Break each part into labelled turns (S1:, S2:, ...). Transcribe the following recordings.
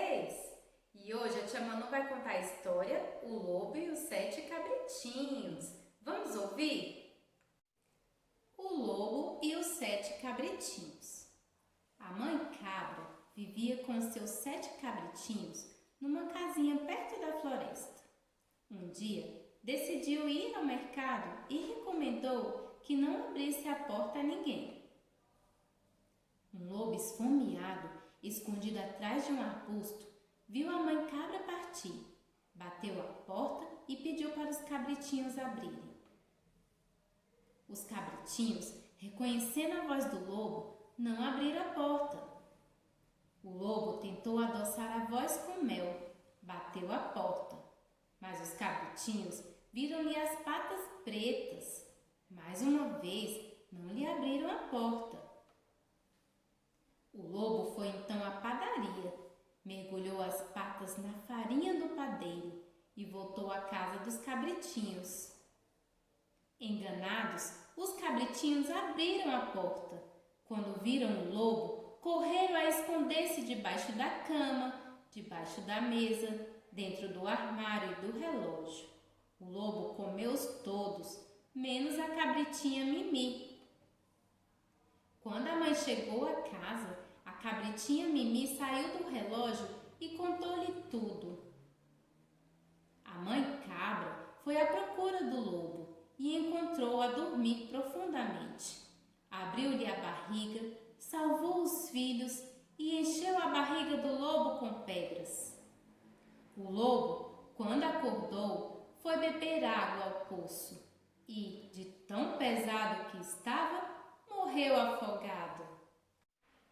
S1: vocês? E hoje a tia Manu vai contar a história O Lobo e os Sete Cabritinhos. Vamos ouvir? O Lobo e os Sete Cabritinhos. A mãe cabra vivia com seus 7 cabritinhos numa casinha perto da floresta. Um dia, decidiu ir ao mercado e recomendou que não abrisse a porta a ninguém. Um lobo esfomeado, escondido atrás de um arbusto, viu a mãe cabra partir, bateu a porta e pediu para os cabritinhos abrirem. Os cabritinhos, reconhecendo a voz do lobo, não abriram a porta. O lobo tentou adoçar a voz com mel, bateu a porta, mas os cabritinhos viram-lhe as patas pretas. Mais uma vez, não lhe abriram a porta. O lobo foi então à padaria, mergulhou as patas na farinha do padeiro e voltou à casa dos cabritinhos. Enganados, os cabritinhos abriram a porta. Quando viram o lobo, correram a esconder-se debaixo da cama, debaixo da mesa, dentro do armário e do relógio. O lobo comeu-os todos, menos a cabritinha Mimi. Quando a mãe chegou a casa, a cabritinha Mimi saiu do relógio e contou-lhe tudo. A mãe cabra foi à procura do lobo e encontrou-o a dormir profundamente. Abriu-lhe a barriga, salvou os filhos e encheu a barriga do lobo com pedras. O lobo, quando acordou, foi beber água ao poço e, de tão pesado que estava, morreu afogado.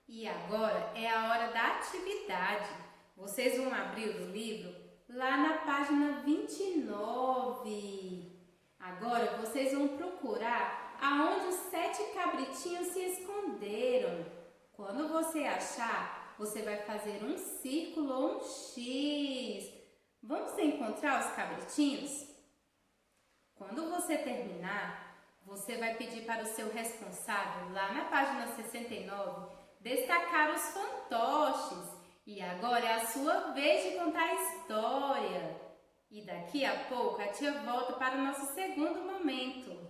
S1: E agora é a hora da atividade. Vocês vão abrir o livro lá na página 29. Agora vocês vão procurar aonde os 7 cabritinhos se esconderam. Quando você achar, você vai fazer um círculo ou um X. Vamos encontrar os cabritinhos? Quando você terminar, você vai pedir para o seu responsável, lá na página 69, destacar os fantoches. E agora é a sua vez de contar a história. E daqui a pouco a tia volta para o nosso segundo momento.